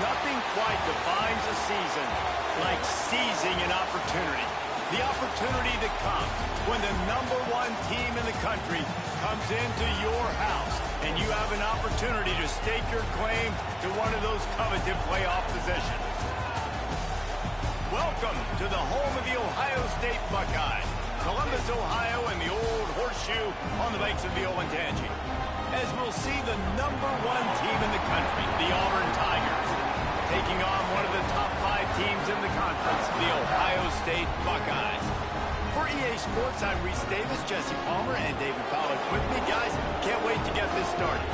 Nothing quite defines a season like seizing an opportunity. The opportunity that comes when the #1 team in the country comes into your house and you have an opportunity to stake your claim to one of those coveted playoff positions. Welcome to the home of the Ohio State Buckeyes, Columbus, Ohio, and the Old Horseshoe on the banks of the Olentangy. As we'll see the #1 team in the country, the Auburn Tigers, taking on one of the top 5 teams in the conference, the Ohio State Buckeyes. For EA Sports, I'm Reese Davis, Jesse Palmer, and David Pollack with me. Guys, can't wait to get this started.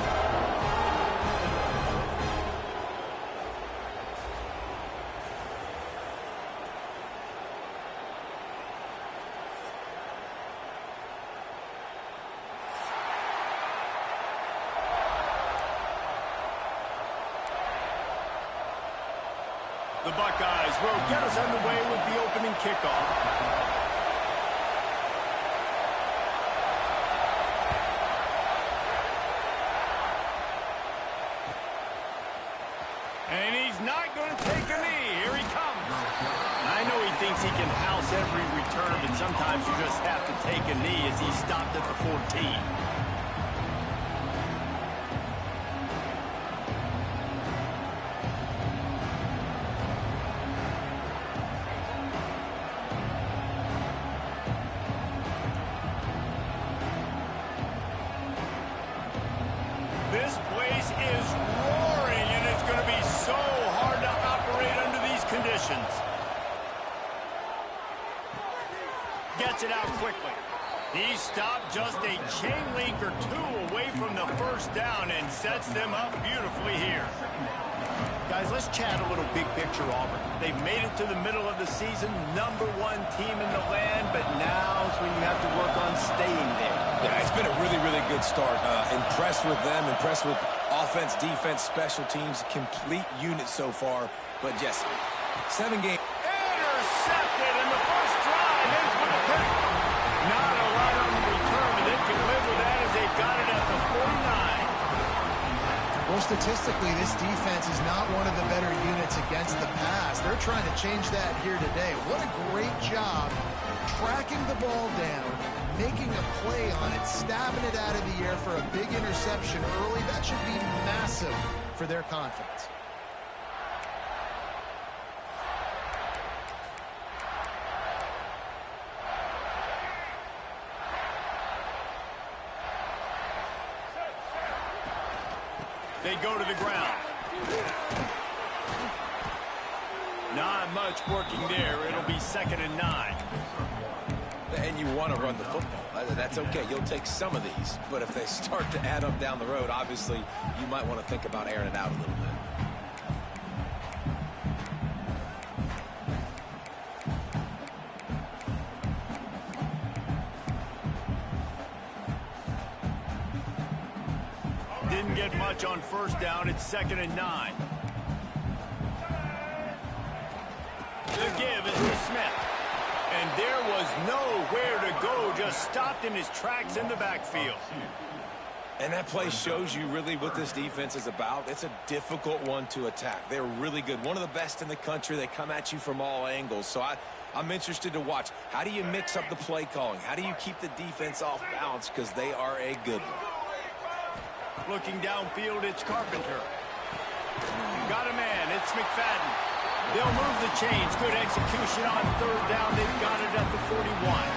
The Buckeyes will get us underway with the opening kickoff. And he's not going to take a knee. Here he comes. I know he thinks he can house every return, but sometimes you just have to take a knee as he stopped at the 14. This place is roaring, and it's going to be so hard to operate under these conditions. Gets it out quickly. He stopped just a chain link or 2 away from the first down and sets them up beautifully here. Guys, let's chat a little big picture Auburn. They've made it to the middle of the season, #1 team in the land, but now's when you have to work on staying there. Yeah, it's been a really, really good start. Impressed with them, impressed with offense, defense, special teams, complete unit so far. But yes, 7 games. Intercepted, and the first drive ends with a pick. Not a lot on the return, but they can live with that as they've got it at the 49. Well, statistically, this defense is not one of the better units against the pass. They're trying to change that here today. What a great job tracking the ball down, making a play on it, stabbing it out of the air for a big interception early. That should be massive for their confidence. They go to the ground. Not much working there. It'll be 2nd and 9. And you want to run the football. That's okay. You'll take some of these. But if they start to add up down the road, obviously, you might want to think about airing it out a little bit. Didn't get much on first down. It's 2nd and 9. The give is to Smith. And there was nowhere to go. Just stopped in his tracks in the backfield. And that play shows you really what this defense is about. It's a difficult one to attack. They're really good. One of the best in the country. They come at you from all angles. So I'm interested to watch. How do you mix up the play calling? How do you keep the defense off balance? Because they are a good one. Looking downfield, it's Carpenter. Got a man. It's McFadden. They'll move the chains. Good execution on 3rd down. They've got it at the 41.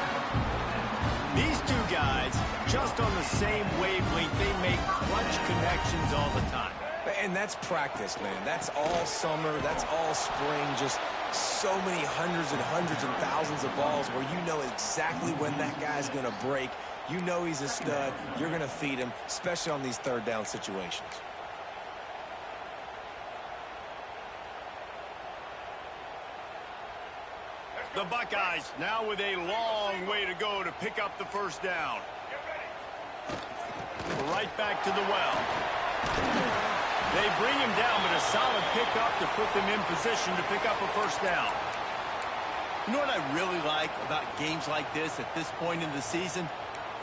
These 2 guys, just on the same wavelength, they make clutch connections all the time. And that's practice, man. That's all summer. That's all spring. Just so many hundreds and thousands of balls where you know exactly when that guy's going to break. You know he's a stud. You're going to feed him, especially on these 3rd down situations. The Buckeyes now with a long way to go to pick up the first down. Right back to the well. They bring him down, but a solid pickup to put them in position to pick up a first down. You know what I really like about games like this at this point in the season?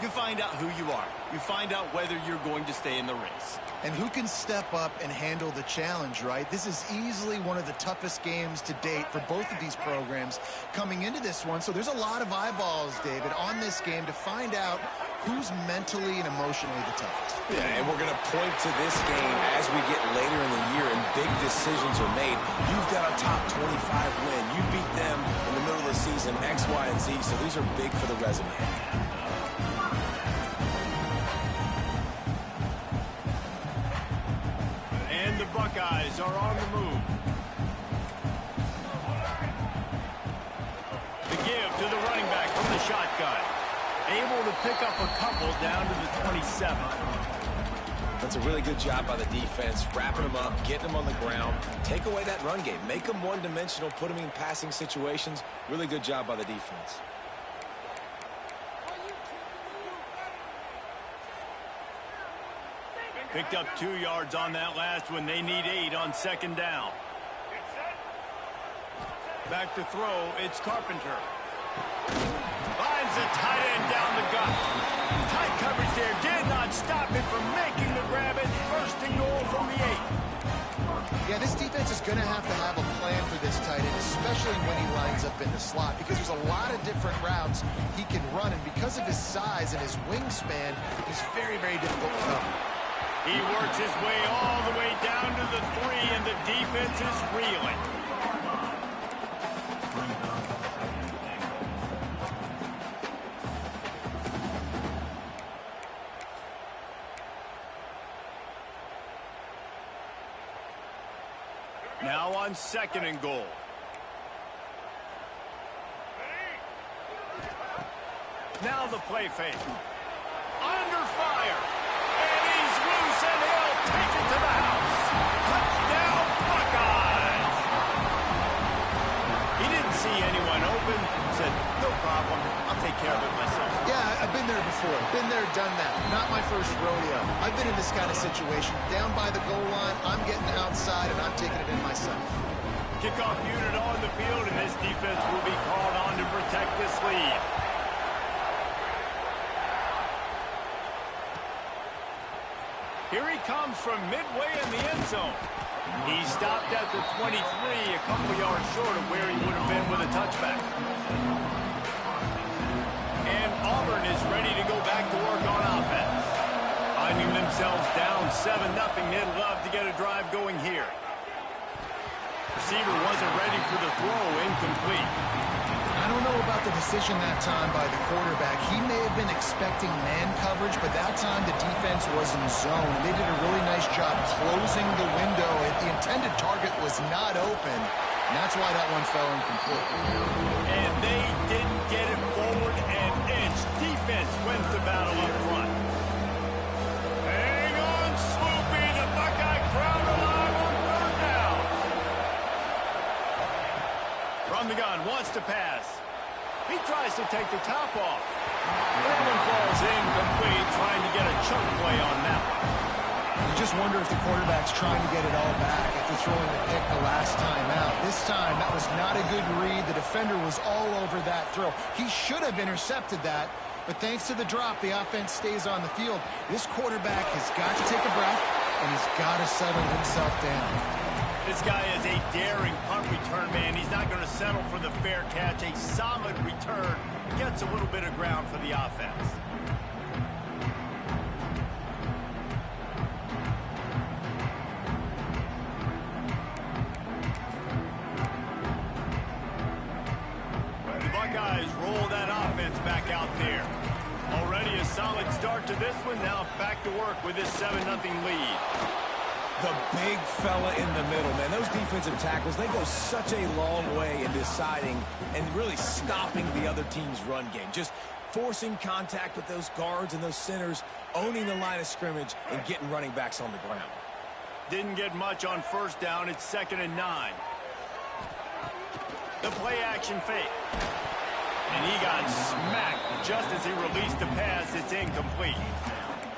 You find out who you are. You find out whether you're going to stay in the race. And who can step up and handle the challenge, right? This is easily one of the toughest games to date for both of these programs coming into this one. So there's a lot of eyeballs, David, on this game to find out who's mentally and emotionally the toughest. Yeah, and we're going to point to this game as we get later in the year and big decisions are made. You've got a top 25 win. You beat them in the middle of the season, X, Y, and Z. So these are big for the resume. And the Buckeyes are on the move. The give to the running back from the shotgun. Able to pick up a couple down to the 27. That's a really good job by the defense, wrapping them up, getting them on the ground. Take away that run game. Make them one-dimensional, put them in passing situations. Really good job by the defense. Picked up 2 yards on that last one. They need 8 on second down. Back to throw. It's Carpenter. Finds the tight end down the gut. Tight coverage there did not stop him from making the grab. It's first and goal from the 8. Yeah, this defense is going to have a plan for this tight end, especially when he lines up in the slot, because there's a lot of different routes he can run, and because of his size and his wingspan, he's very, very difficult to cover. He works his way all the way down to the 3, and the defense is reeling. Now on second and goal. Now the play fake. Under fire. And he's loose, and he'll take it to the house. Touchdown, Buckeyes. He didn't see anyone open. Said, no problem. I'll take care of it myself. Yeah, I've been there before. Been there, done that. Not my first rodeo. I've been in this kind of situation. Down by the goal line, I'm getting outside, and I'm taking it in myself. Kickoff unit on the field, and this defense will be called on to protect this lead. Here he comes from midway in the end zone. He stopped at the 23, a couple yards short of where he would have been with a touchback. And Auburn is ready to go back to work on offense. Finding themselves down 7-0, they'd love to get a drive going here. Receiver wasn't ready for the throw, incomplete. I don't know about the decision that time by the quarterback. He may have been expecting man coverage, but that time the defense was in zone. And they did a really nice job closing the window. The intended target was not open, and that's why that one fell incomplete. And they didn't get it forward an inch. Defense wins the battle up front. Hang on, Swoopy. The Buckeye crowd alive on third down. From the gun, wants to pass. He tries to take the top off. That one falls incomplete, trying to get a chunk play on that one. You just wonder if the quarterback's trying to get it all back after throwing the pick the last time out. This time, that was not a good read. The defender was all over that throw. He should have intercepted that, but thanks to the drop, the offense stays on the field. This quarterback has got to take a breath, and he's got to settle himself down. This guy is a daring punt return man. He's not going to settle for the fair catch. A solid return gets a little bit of ground for the offense. The Buckeyes roll that offense back out there. Already a solid start to this one. Now back to work with this 7-0 lead. The big fella in the middle, man. Those defensive tackles, they go such a long way in deciding and really stopping the other team's run game. Just forcing contact with those guards and those centers, owning the line of scrimmage, and getting running backs on the ground. Didn't get much on first down. It's 2nd and 9. The play action fake. And he got smacked just as he released the pass. It's incomplete.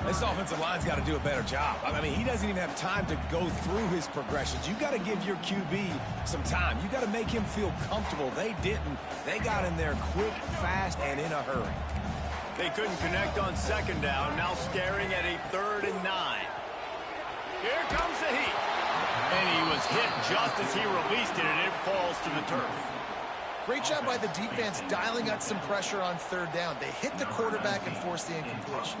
This offensive line's got to do a better job. I mean, he doesn't even have time to go through his progressions. You've got to give your QB some time. You've got to make him feel comfortable. They didn't. They got in there quick, fast, and in a hurry. They couldn't connect on second down, now staring at a 3rd and 9. Here comes the heat. And he was hit just as he released it, and it falls to the turf. Great job by the defense dialing up some pressure on 3rd down. They hit the quarterback and forced the incompletion.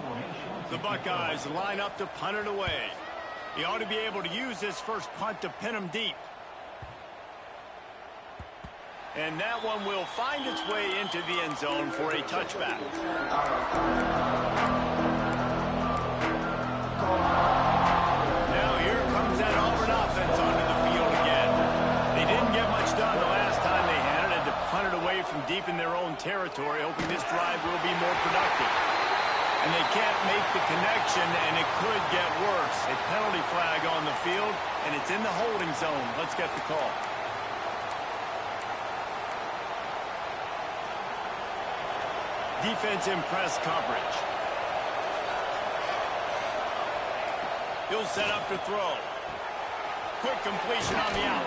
The Buckeyes line up to punt it away. He ought to be able to use this first punt to pin him deep. And that one will find its way into the end zone for a touchback. Now here comes that Auburn offense onto the field again. They didn't get much done the last time they had it, and to punt it away from deep in their own territory, hoping this drive will be more productive. And they can't make the connection, and it could get worse. A penalty flag on the field, and it's in the holding zone. Let's get the call. Defense in press coverage. He'll set up to throw. Quick completion on the out.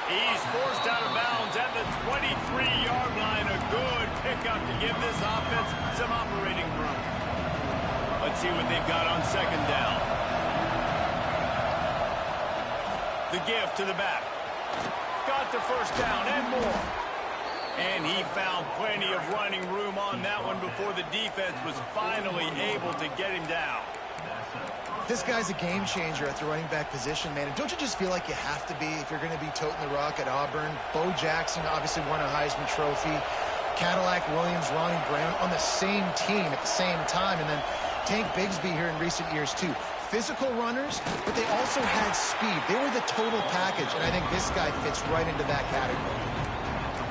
He's forced out of bounds at the 23-yard line. A good pickup to give this offense some operating room. Let's see what they've got on second down. The give to the back. Got the first down and more. And he found plenty of running room on that one before the defense was finally able to get him down. This guy's a game changer at the running back position, man. And don't you just feel like you have to be if you're going to be toting the rock at Auburn? Bo Jackson obviously won a Heisman Trophy. Cadillac Williams, Ronnie Brown on the same team at the same time. And then Tank Bigsby here in recent years, too. Physical runners, but they also had speed. They were the total package, and I think this guy fits right into that category.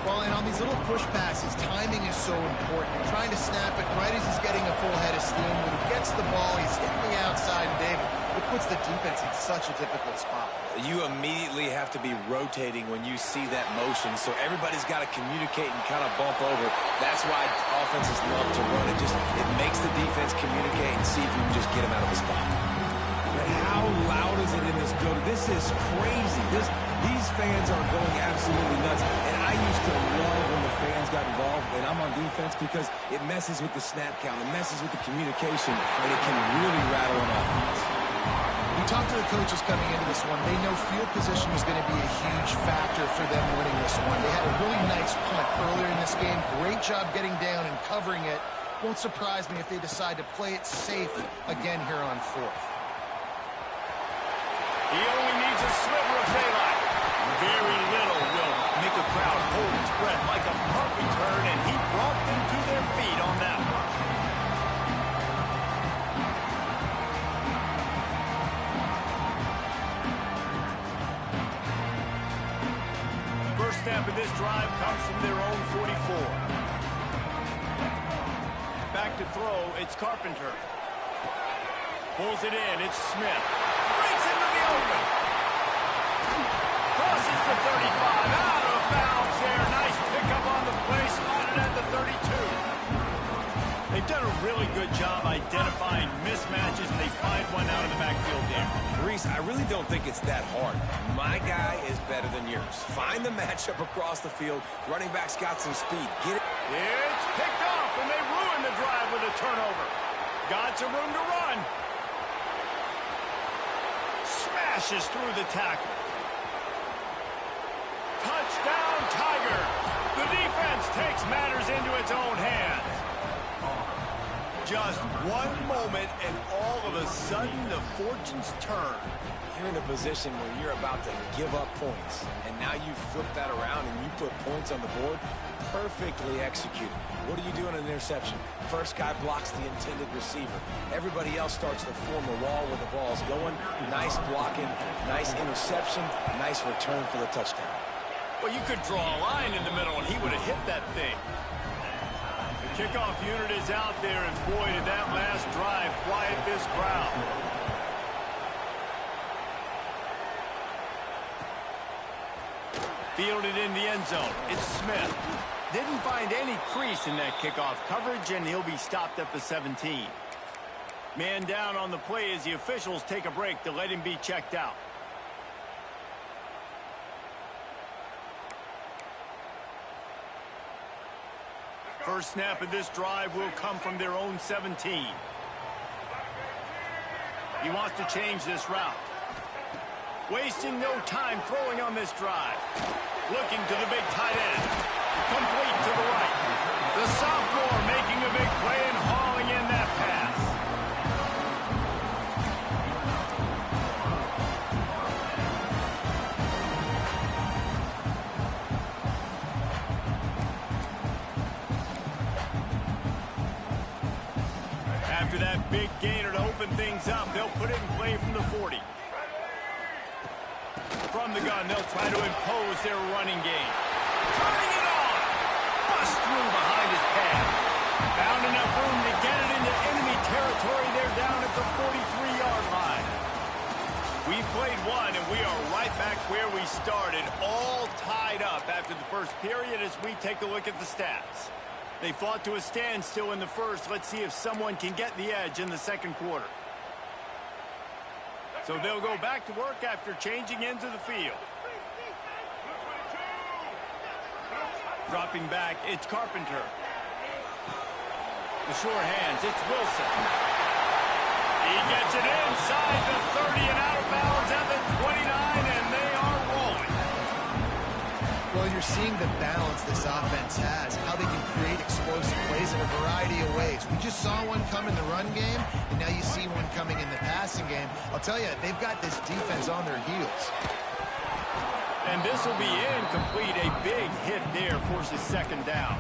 Well, and on these little push passes, timing is so important. You're trying to snap it right as he's getting a full head of steam. When he gets the ball, he's hitting the outside, and David, it puts the defense in such a difficult spot. You immediately have to be rotating when you see that motion, so everybody's got to communicate and kind of bump over. That's why offenses love to run. It makes the defense communicate and see if you can just get him out of the spot. But how loud is it in this building? This is crazy. These fans are going absolutely nuts. And I used to love when the fans got involved, and I'm on defense, because it messes with the snap count, it messes with the communication, and it can really rattle an offense. We talked to the coaches coming into this one. They know field position was going to be a huge factor for them winning this one. They had a really nice punt earlier in this game. Great job getting down and covering it. Won't surprise me if they decide to play it safe again here on 4th. He only needs a sliver of daylight. Very little will make a crowd hold its breath like a punt return, and he brought them to their feet on that one. First snap of this drive comes from their own 44. Back to throw, it's Carpenter. Pulls it in, it's Smith. Breaks into the open. Crosses the 35, out of bounds there. Nice pickup on the play, spotted at the 32. They've done a really good job identifying mismatches, and they find one out of the backfield there. Reese, I really don't think it's that hard. My guy is better than yours. Find the matchup across the field. Running back's got some speed. Get it. It's picked off, and they ruin the drive with a turnover. Got some room to run. Smashes through the tackle. Touchdown, Tiger. The defense takes matters into its own hands. Just one moment, and all of a sudden, the fortunes turn. You're in a position where you're about to give up points, and now you flip that around and you put points on the board. Perfectly executed. What do you do in an interception? First guy blocks the intended receiver. Everybody else starts to form a wall where the ball's going. Nice blocking, nice interception, nice return for the touchdown. Well, you could draw a line in the middle, and he would have hit that thing. The kickoff unit is out there, and boy, did that last drive quiet this crowd. Fielded in the end zone. It's Smith. Didn't find any crease in that kickoff coverage, and he'll be stopped at the 17. Man down on the play as the officials take a break to let him be checked out. First snap of this drive will come from their own 17. He wants to change this route. Wasting no time throwing on this drive. Looking to the big tight end. Complete to the right. The sophomore making a big play and hauling in that pass. After that big gainer to open things up, they'll put it in play from the 40. From the gun, they'll try to impose their running game. Turning it on! Bust through behind his pad. Found enough room to get it into enemy territory. They're down at the 43-yard line. We played one, and we are right back where we started, all tied up after the first period as we take a look at the stats. They fought to a standstill in the first. Let's see if someone can get the edge in the second quarter. So they'll go back to work after changing into the field. Dropping back, it's Carpenter. The sure hands, it's Wilson. He gets it inside the 30 and out of bounds at the 29, and they are rolling. Well, you're seeing the balance this offense has, how they can create explosive plays in a variety of ways. We just saw one come in the run game, and now you see one coming in the passing game. I'll tell you, they've got this defense on their heels. And this will be incomplete. A big hit there forces second down.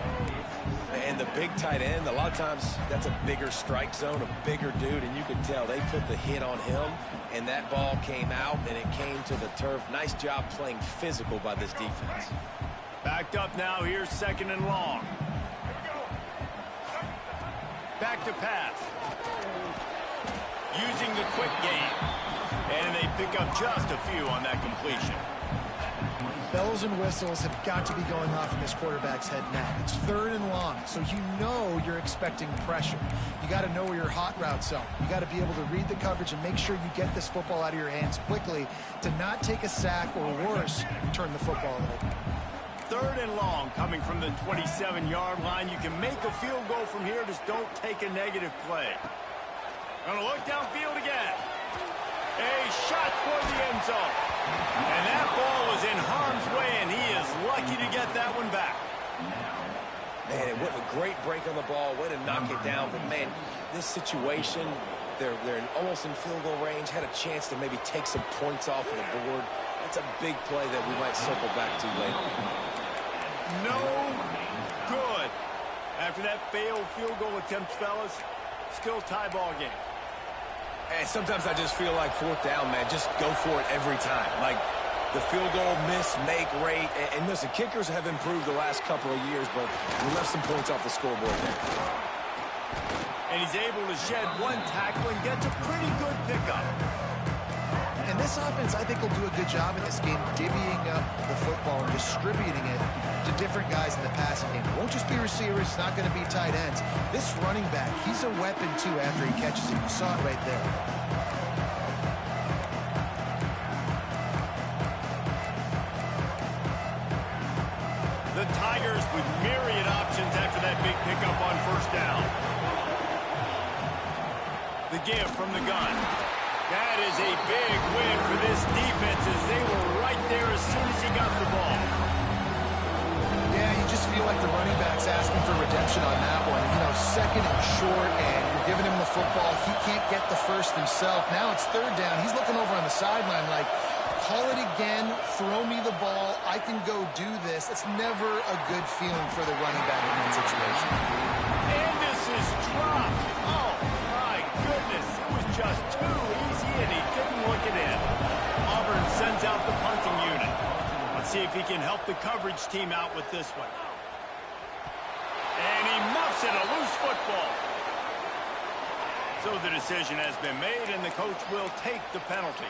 And the big tight end, a lot of times that's a bigger strike zone, a bigger dude, and you can tell they put the hit on him, and that ball came out, and it came to the turf. Nice job playing physical by this defense. Backed up now, here's second and long. Back to pass. Using the quick game. And they pick up just a few on that completion. Bells and whistles have got to be going off in this quarterback's head now. It's third and long, so you know you're expecting pressure. You got to know where your hot routes are. You got to be able to read the coverage and make sure you get this football out of your hands quickly to not take a sack or worse, turn the football over. Third and long coming from the 27-yard line. You can make a field goal from here, just don't take a negative play. Gonna look downfield again. A shot toward the end zone. And that ball was in harm's way, and he is lucky to get that one back. Man, it was a great break on the ball, way to knock it down. But, man, this situation, they're almost in field goal range, had a chance to maybe take some points off of the board. That's a big play that we might circle back to later. No good. After that failed field goal attempt, fellas, still tie ball game. And sometimes I just feel like fourth down, man, just go for it every time. Like the field goal miss-make rate. And listen, kickers have improved the last couple of years, but we left some points off the scoreboard there. And he's able to shed one tackle and gets a pretty good pickup. And this offense, I think, will do a good job in this game divvying up the football and distributing it to different guys in the passing game. It won't just be receivers. It's not going to be tight ends. This running back, he's a weapon, too, after he catches it. You saw it right there. The Tigers with myriad options after that big pickup on first down. The give from the gun. That is a big win for this defense as they were right there as soon as he got the ball. Yeah, you just feel like the running back's asking for redemption on that one. You know, second and short, and you're giving him the football. He can't get the first himself. Now it's third down. He's looking over on the sideline like, call it again, throw me the ball, I can go do this. It's never a good feeling for the running back in that situation. And this is dropped. Oh, my goodness. It was just too easy, and he didn't look it in. Auburn sends out the punting unit. Let's see if he can help the coverage team out with this one. And he muffs it, a loose football. So the decision has been made, and the coach will take the penalty.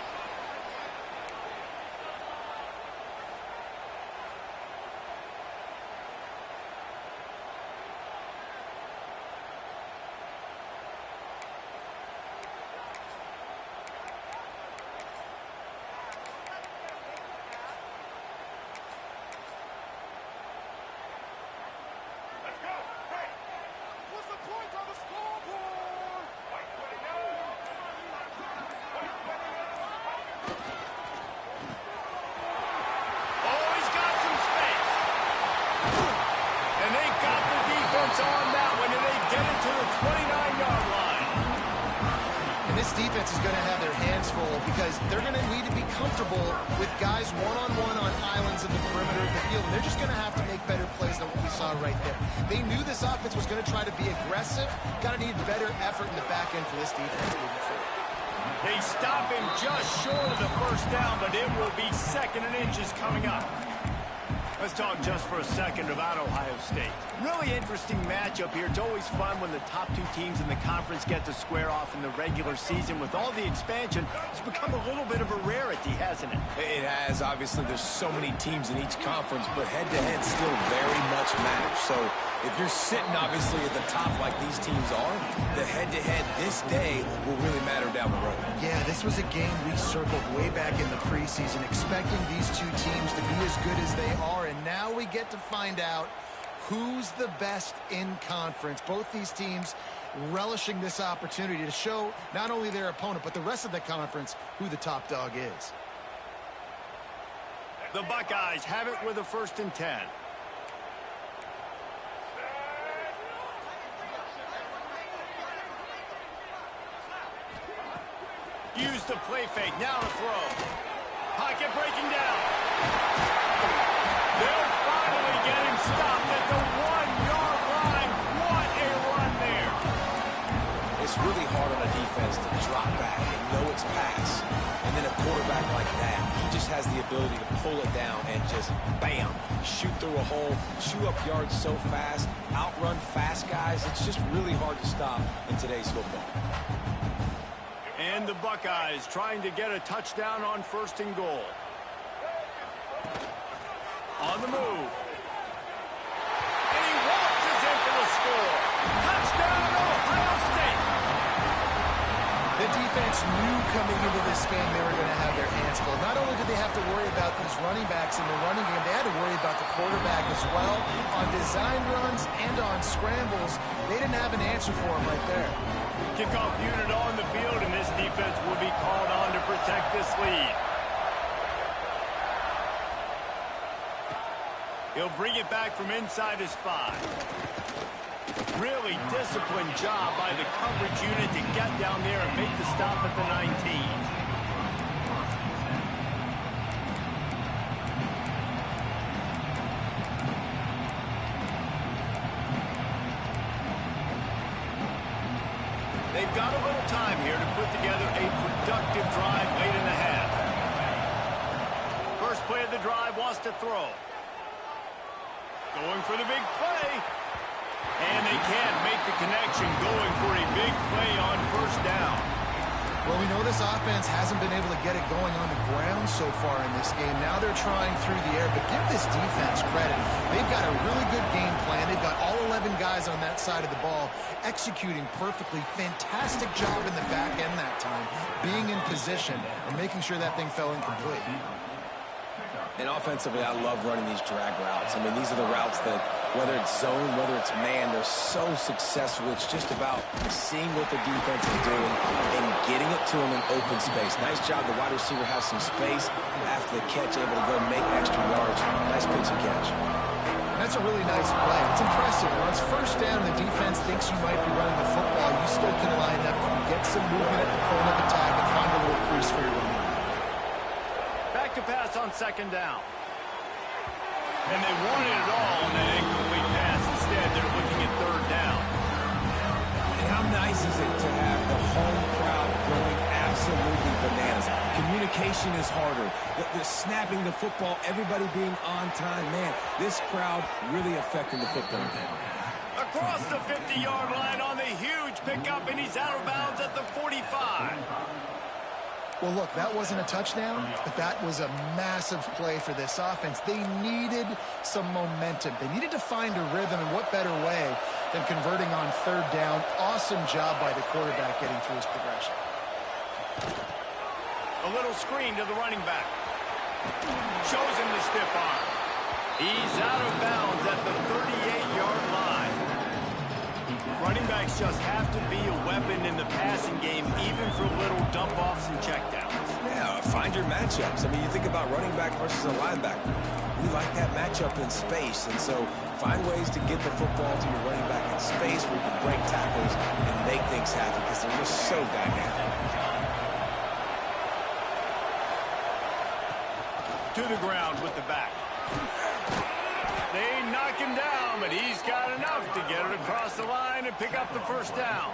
defense is going to have their hands full because they're going to need to be comfortable with guys one-on-one on islands in the perimeter of the field. And they're just going to have to make better plays than what we saw right there. They knew this offense was going to try to be aggressive. Got to need better effort in the back end for this defense moving forward. They stop him just short of the first down, but it will be 2nd and inches coming up. Let's talk just for a second about Ohio State. Really interesting matchup here. It's always fun when the top two teams in the conference get to square off in the regular season. With all the expansion, it's become a little bit of a rarity, hasn't it? It has. Obviously, there's so many teams in each conference, but head-to-head still very much matters. So if you're sitting, obviously, at the top like these teams are, the head-to-head this day will really matter down the road. Yeah, this was a game we circled way back in the preseason, expecting these two teams to be as good as they are, and now we get to find out who's the best in conference. Both these teams relishing this opportunity to show not only their opponent, but the rest of the conference who the top dog is. The Buckeyes have it with a 1st and 10. Use the play fake. Now to throw. Pocket breaking down. They'll finally get him stopped at the 1-yard line. What a run there. It's really hard on a defense to drop back and know it's pass. And then a quarterback like that, he just has the ability to pull it down and just, bam, shoot through a hole, chew up yards so fast, outrun fast guys. It's just really hard to stop in today's football. And the Buckeyes trying to get a touchdown on 1st and goal. On the move. And he waltzes in for the score. Touchdown, Ohio State. The defense knew coming into this game they were going to have their hands full. Not only did they have to worry about these running backs in the running game, they had to worry about the quarterback as well. On design runs and on scrambles, they didn't have an answer for him right there. Kickoff unit on the field, and this defense will be called on to protect this lead. He'll bring it back from inside his 5. Really disciplined job by the coverage unit to get down there and make the stop at the 19. They've got a little time here to put together a productive drive late in the half. First play of the drive, wants to throw. Going for the big play. And they can't make the connection, going for a big play on 1st down. Well, we know this offense hasn't been able to get it going on the ground so far in this game. Now they're trying through the air, but give this defense credit. They've got a really good game plan. They've got all 11 guys on that side of the ball executing perfectly. Fantastic job in the back end that time, being in position and making sure that thing fell incomplete. And offensively, I love running these drag routes. I mean, these are the routes that, whether it's zone, whether it's man, they're so successful. It's just about seeing what the defense is doing and getting it to them in open space. Nice job. The wide receiver has some space after the catch, able to go make extra yards. Nice pitch and catch. That's a really nice play. It's impressive. When it's 1st down, the defense thinks you might be running the football. You still can line up and get some movement at the point of attack and find a little crease for your running. Back to pass on 2nd down. And they wanted it all on that incomplete pass. Instead, they're looking at 3rd down. And how nice is it to have the home crowd going absolutely bananas? Communication is harder. The snapping the football, everybody being on time. Man, this crowd really affecting the football game. Across the 50-yard line on the huge pickup, and he's out of bounds at the 45. Well, look, that wasn't a touchdown, but that was a massive play for this offense. They needed some momentum. They needed to find a rhythm, and what better way than converting on 3rd down. Awesome job by the quarterback getting through his progression. A little screen to the running back. Shows him the stiff arm. He's out of bounds at the 38-yard line. Running backs just have to be a weapon in the passing game, even for little dump-offs and checkdowns. Yeah, find your matchups. I mean, you think about running back versus a linebacker. We like that matchup in space, and so find ways to get the football to your running back in space where you can break tackles and make things happen because they're just so dynamic. to the ground with the back. They knock him down, but he's got enough to get it across the line and pick up the first down.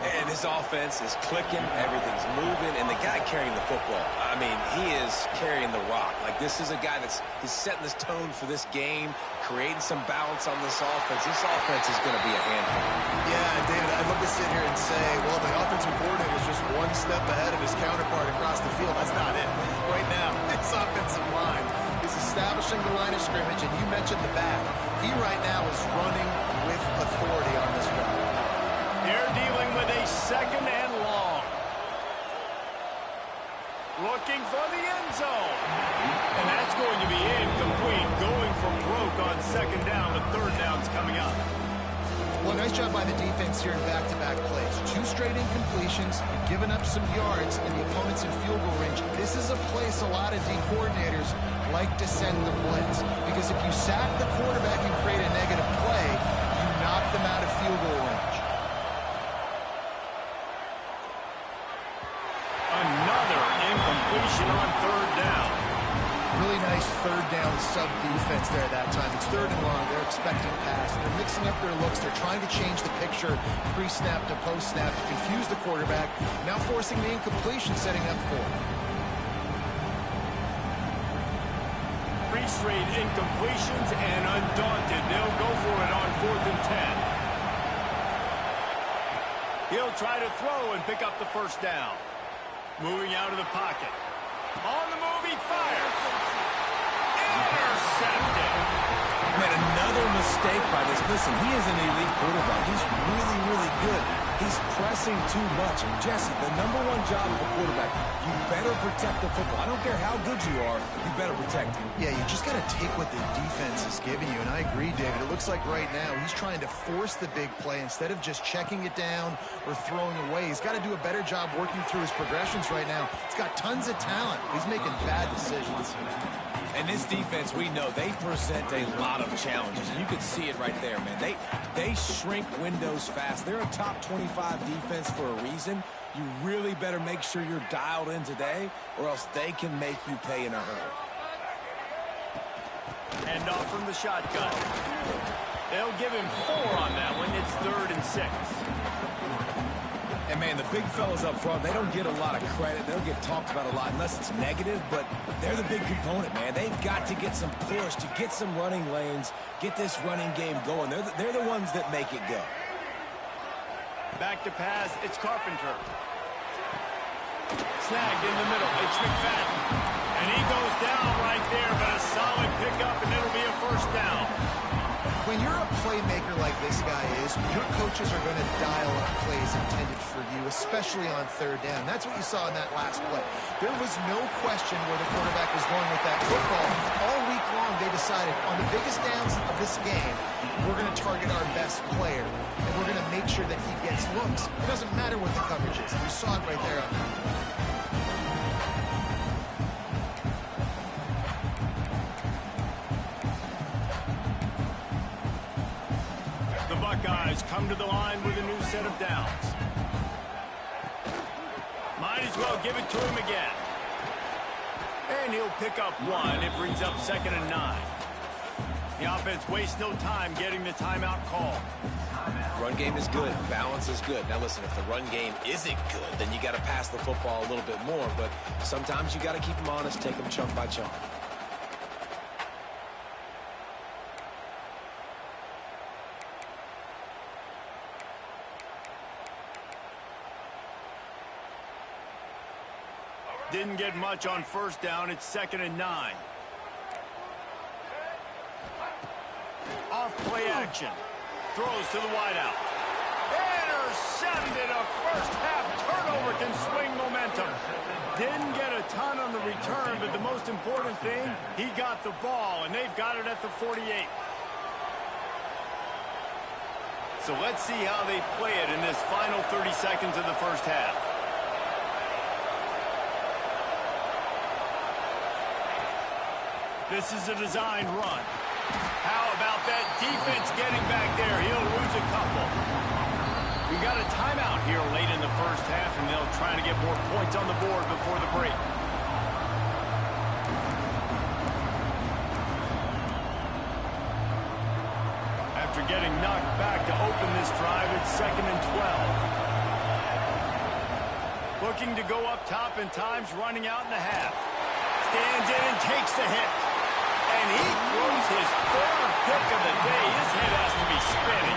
And his offense is clicking, everything's moving, and the guy carrying the football, I mean, he is carrying the rock. Like, this is a guy he's setting this tone for this game, creating some balance on this offense. This offense is going to be a handful. Yeah, David, I'd love to sit here and say, well, the offensive coordinator is just one step ahead of his counterpart across the field. That's not it. Right now, this offensive line is establishing the line of scrimmage, and you mentioned the back. He right now is running with authority on this drive. They're dealing with a second and long. Looking for the end zone. And that's going to be incomplete. Going for broke on second down. The third down's coming up. Well, nice job by the defense here in back-to-back plays. 2 straight incompletions, giving up some yards, and the opponent's in field goal range. This is a place a lot of D coordinators like to send the blitz. Because if you sack the quarterback and create a negative play, you knock them out of field goal range. Another incompletion on third down. Really nice third down sub-defense there that time. It's third and long. They're expecting pass. They're mixing up their looks. They're trying to change the picture pre-snap to post-snap to confuse the quarterback. Now forcing the incompletion, setting up fourth. 3 straight incompletions, and undaunted, they'll go for it on 4th and 10. He'll try to throw and pick up the first down. Moving out of the pocket. On the move, he fires. Intercepted. Man, another mistake by this. Listen, he is an elite quarterback. He's really, really good. He's pressing too much. And Jesse, the #1 job of a quarterback, you better protect the football. I don't care how good you are, you better protect it. Yeah, you just got to take what the defense is giving you. And I agree, David. It looks like right now he's trying to force the big play instead of just checking it down or throwing away. He's got to do a better job working through his progressions right now. He's got tons of talent. He's making bad decisions. And this defense, we know, they present a lot of challenges. And you can see it right there, man. They shrink windows fast. They're a top 25 defense for a reason. You really better make sure you're dialed in today, or else they can make you pay in a hurry. Hand off from the shotgun. They'll give him 4 on that one. It's 3rd and 6. And, man, the big fellas up front, they don't get a lot of credit. They don't get talked about a lot unless it's negative, but they're the big component, man. They've got to get some push, to get some running lanes, get this running game going. They're the ones that make it go. Back to pass, it's Carpenter. Snagged in the middle, it's McFadden. And he goes down right there, but a solid pickup, and it'll be a first down. When you're a playmaker like this guy is, your coaches are going to dial up plays intended for you, especially on third down. That's what you saw in that last play. There was no question where the quarterback was going with that football. All week long, they decided on the biggest downs of this game, we're going to target our best player, and we're going to make sure that he gets looks. It doesn't matter what the coverage is. You saw it right there on that. Buckeyes come to the line with a new set of downs. Might as well give it to him again. And he'll pick up 1. It brings up 2nd and 9. The offense wastes no time getting the timeout call. Run game is good. Balance is good. Now, listen, if the run game isn't good, then you got to pass the football a little bit more. But sometimes you got to keep them honest, take them chunk by chunk. Didn't get much on first down. It's 2nd and 9. Off play action. Throws to the wideout. Intercepted. A first half turnover can swing momentum. Didn't get a ton on the return, but the most important thing, he got the ball, and they've got it at the 48. So let's see how they play it in this final 30 seconds of the first half. This is a designed run. How about that defense getting back there? He'll lose a couple. We got a timeout here late in the first half, and they'll try to get more points on the board before the break. They're getting knocked back to open this drive at 2nd and 12. Looking to go up top, and time's running out in the half. Stands in and takes the hit. And he throws his third pick of the day. His head has to be spinning.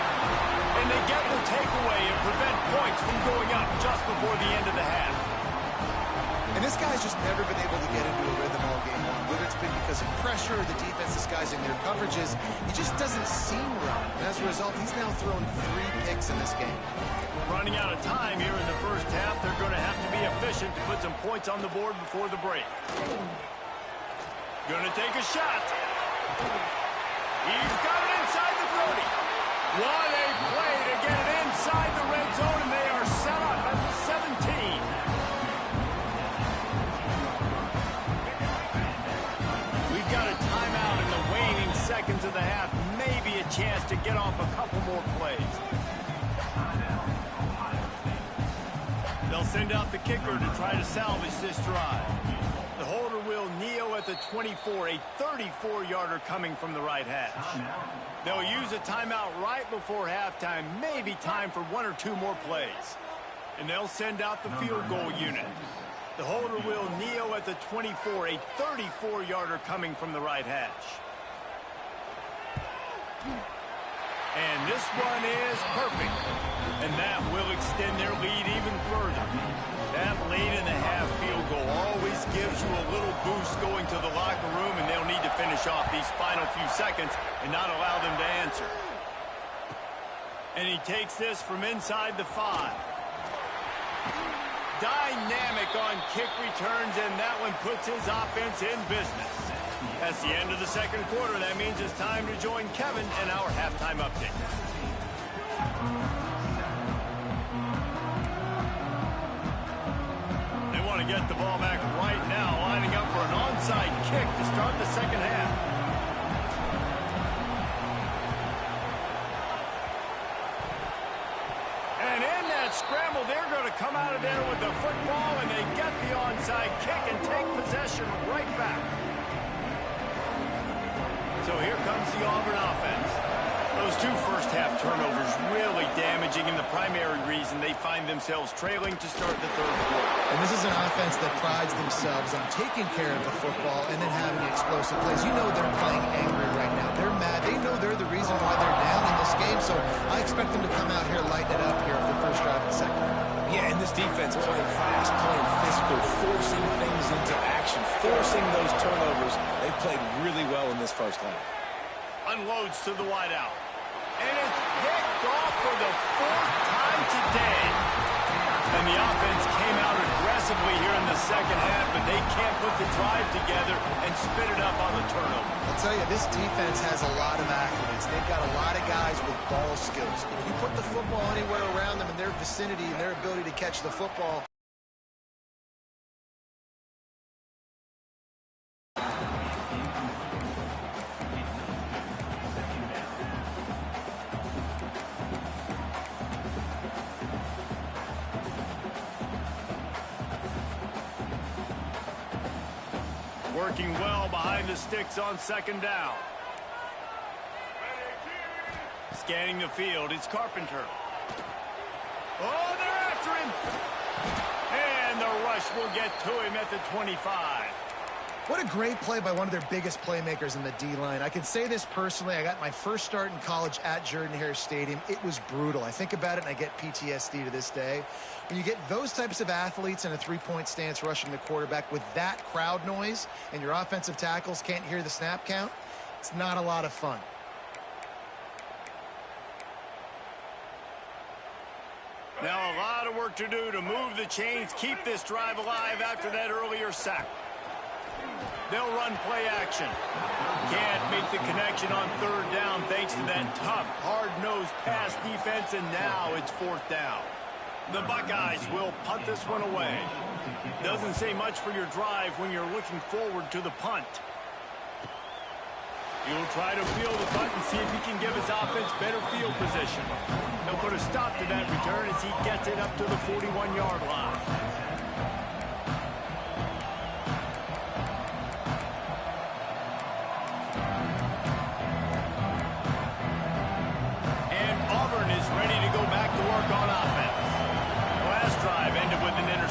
And they get the takeaway and prevent points from going up just before the end of the half. And this guy's just never been able to get into a rhythm all game long. Whether it's been because of pressure or the defense disguising their coverages, he just doesn't seem right. And as a result, he's now thrown 3 picks in this game. Running out of time here in the first half, they're going to have to be efficient to put some points on the board before the break. Going to take a shot. He's got it inside the 30. What a play to get it inside the red zone, and they are set up at the 17. We've got a timeout in the waning seconds of the half. Maybe a chance to get off a couple more plays. They'll send out the kicker to try to salvage this drive. The holder will kneel at the 24, a 34-yarder coming from the right hash. They'll use a timeout right before halftime, maybe time for 1 or 2 more plays. And they'll send out the field goal unit. The holder will kneel at the 24, a 34-yarder coming from the right hash. And this one is perfect. And that will extend their lead even further. That late in the half field goal always gives you a little boost going to the locker room, and they'll need to finish off these final few seconds and not allow them to answer. And he takes this from inside the 5. Dynamic on kick returns, and that one puts his offense in business. That's the end of the second quarter. That means it's time to join Kevin in our halftime update. They want to get the ball back right now, lining up for an onside kick to start the second half. And in that scramble, they're going to come out of there with the football, and they get the onside kick and take possession right back. So here comes the Auburn offense. Those 2 first-half turnovers really damaging, and the primary reason they find themselves trailing to start the third quarter. And this is an offense that prides themselves on taking care of the football and then having explosive plays. You know they're playing angry right now. They're mad. They know they're the reason why they're down in this game, so I expect them to come out here, lighten it up here for the first drive and second. Yeah, and this defense playing fast, playing physical, forcing things into action, forcing those turnovers. They played really well in this first half. Unloads to the wideout. And it's picked off for the 4th time today. And the offense came out aggressively here in the second half, but they can't put the drive together and spit it up on the turnover. I'll tell you, this defense has a lot of athletes. They've got a lot of guys with ball skills. If you put the football anywhere around them in their vicinity and their ability to catch the football, working well behind the sticks on second down. Scanning the field, it's Carpenter. Oh, they're after him. And the rush will get to him at the 25. what a great play by one of their biggest playmakers in the D-line. I can say this personally. I got my first start in college at Jordan-Hare Stadium. It was brutal. I think about it, and I get PTSD to this day. When you get those types of athletes in a three-point stance rushing the quarterback with that crowd noise and your offensive tackles can't hear the snap count, it's not a lot of fun. Now a lot of work to do to move the chains, keep this drive alive after that earlier sack. They'll run play action. Can't make the connection on third down thanks to that tough, hard-nosed pass defense, and now it's fourth down. The Buckeyes will punt this one away. Doesn't say much for your drive when you're looking forward to the punt. He'll try to field the punt and see if he can give his offense better field position. He'll put a stop to that return as he gets it up to the 41-yard line.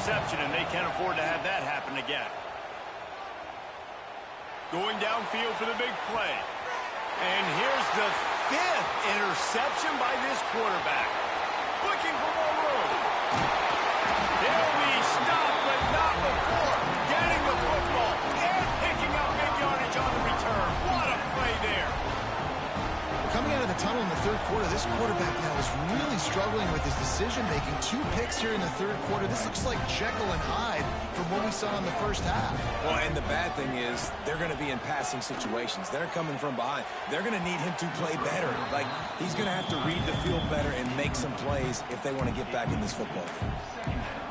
interception, and they can't afford to have that happen again. Going downfield for the big play. And here's the 5th interception by this quarterback. Looking for more room. They'll be stopped, but not before getting the football and picking up big yardage on the return. What a play there. Coming out of the tunnel in the third quarter, this quarterback now is really struggling with his decision-making. 2 picks here in the third quarter. This looks like Jekyll and Hyde from what we saw in the first half. Well, and the bad thing is they're going to be in passing situations. They're coming from behind. They're going to need him to play better. Like, he's going to have to read the field better and make some plays if they want to get back in this football game.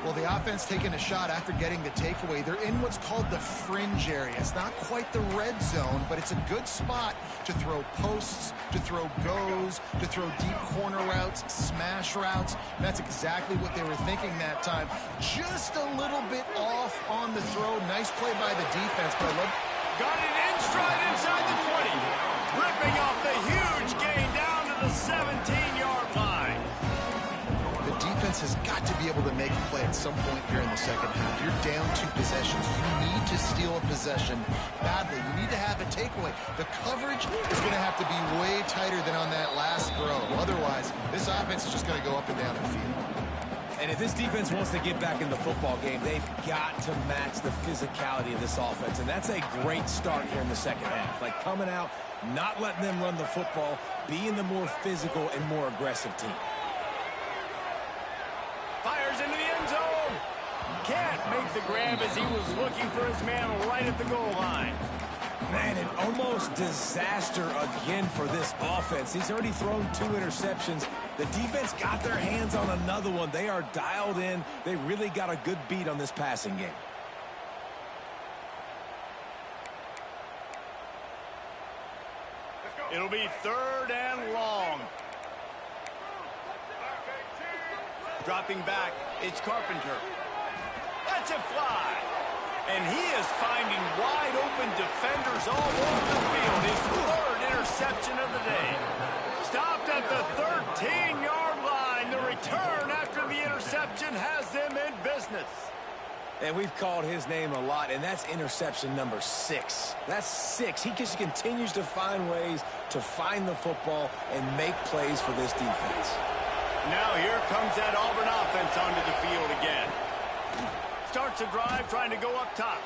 Well, the offense taking a shot after getting the takeaway. They're in what's called the fringe area. It's not quite the red zone, but it's a good spot to throw posts, to throw goes, to throw deep corner routes, smash routes. That's exactly what they were thinking that time. Just a little bit off on the throw. Nice play by the defense, but got it in stride inside the 20. Ripping off the huge gain down to the 17-yard line. The defense has got to be able to make a play at some point here in the second half. You're down 2 possessions. You need to steal a possession badly. You need to have a takeaway. The coverage is going to have to be way tighter than on that last throw. Otherwise, this offense is just going to go up and down the field. And if this defense wants to get back in the football game, they've got to match the physicality of this offense. And that's a great start here in the second half. Like, coming out, not letting them run the football, being the more physical and more aggressive team. Fires into the end zone. Can't make the grab as he was looking for his man right at the goal line. Man, an almost disaster again for this offense. He's already thrown 2 interceptions. The defense got their hands on another one. They are dialed in. They really got a good beat on this passing game. It'll be 3rd and long. Dropping back, it's Carpenter. That's a fly. And he is finding wide-open defenders all over the field. His 3rd interception of the day. Stopped at the 13-yard line. The return after the interception has them in business. And we've called his name a lot, and that's interception number 6. That's 6. He just continues to find ways to find the football and make plays for this defense. Now here comes that Auburn offense onto the field again. Starts a drive trying to go up top.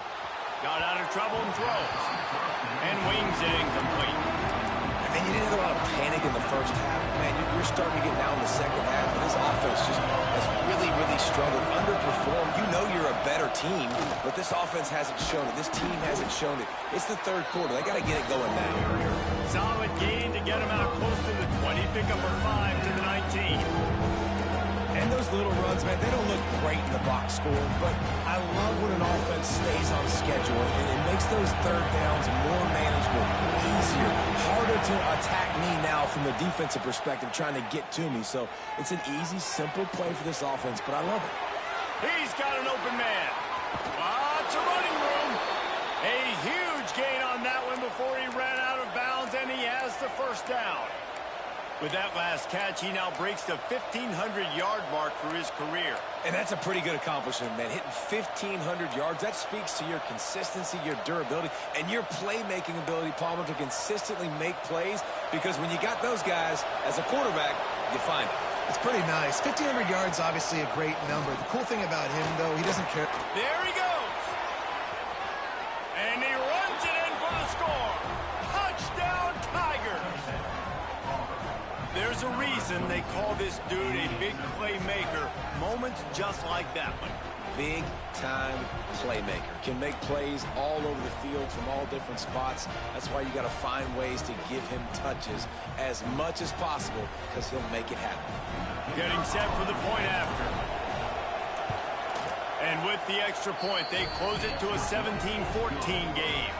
Got out of trouble and throws. And wings it incomplete. And you didn't have a lot of panic in the first half. Man, you're starting to get down in the second half. And this offense just has really, really struggled, underperformed. You know you're a better team, but this offense hasn't shown it. This team hasn't shown it. It's the third quarter. They got to get it going now. Solid gain to get him out close to the 20. Pick up a 5 to the 19. And those little runs, man, they don't look great in the box score, but I love when an offense stays on schedule, and it makes those third downs more manageable, easier, harder to attack me now from the defensive perspective trying to get to me. So it's an easy, simple play for this offense, but I love it. He's got an open man. Lots of running room. A huge gain on that one before he ran out of bounds, and he has the first down. With that last catch, he now breaks the 1,500-yard mark for his career. And that's a pretty good accomplishment, man. Hitting 1,500 yards, that speaks to your consistency, your durability, and your playmaking ability, Palmer, to consistently make plays, because when you got those guys as a quarterback, you find it. It's pretty nice. 1,500 yards, obviously a great number. The cool thing about him, though, he doesn't care. There he goes. And he runs it in for the score. Touchdown, Tigers. There's a reason they call this dude a big playmaker. Moments just like that one. Big-time playmaker. Can make plays all over the field from all different spots. That's why you got to find ways to give him touches as much as possible, because he'll make it happen. Getting set for the point after. And with the extra point, they close it to a 17-14 game.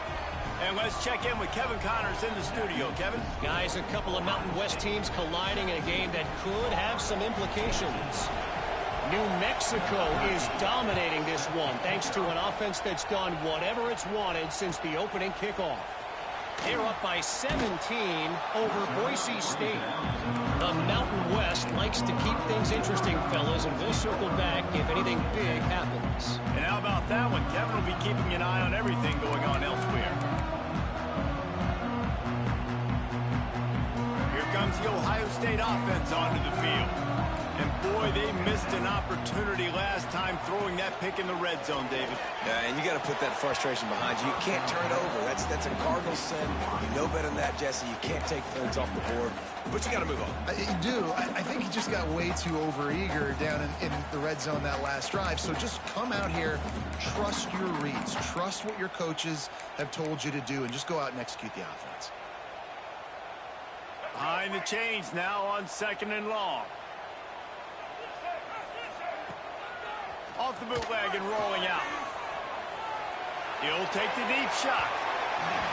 And let's check in with Kevin Connors in the studio. Kevin? Guys, a couple of Mountain West teams colliding in a game that could have some implications. New Mexico is dominating this one, thanks to an offense that's done whatever it's wanted since the opening kickoff. They're up by 17 over Boise State. The Mountain West likes to keep things interesting, fellas, and we'll circle back if anything big happens. And how about that one? Kevin will be keeping an eye on everything going on elsewhere. Here comes the Ohio State offense onto the field. And boy, they missed an opportunity last time throwing that pick in the red zone, David. Yeah, and you got to put that frustration behind you. You can't turn it over. That's a Cardinal sin. You know better than that, Jesse. You can't take points off the board, but you got to move on. You do. I think he just got way too overeager down in the red zone that last drive. So just come out here, trust your reads, trust what your coaches have told you to do, and just go out and execute the offense. Behind the chains now on 2nd and long. Off the bootleg and rolling out. He'll take the deep shot.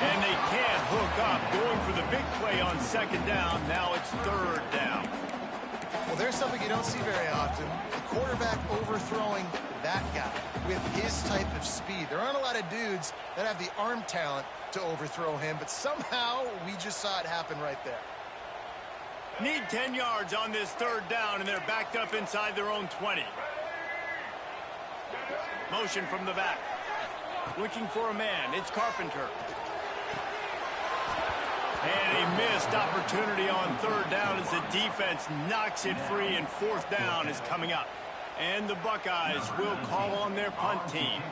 And they can't hook up. Going for the big play on 2nd down. Now it's 3rd down. Well, there's something you don't see very often. The quarterback overthrowing that guy with his type of speed. There aren't a lot of dudes that have the arm talent to overthrow him, but somehow we just saw it happen right there. Need 10 yards on this 3rd down, and they're backed up inside their own 20. Motion from the back. Looking for a man. It's Carpenter. And a missed opportunity on 3rd down as the defense knocks it free, and 4th down is coming up. And the Buckeyes will call on their punt team.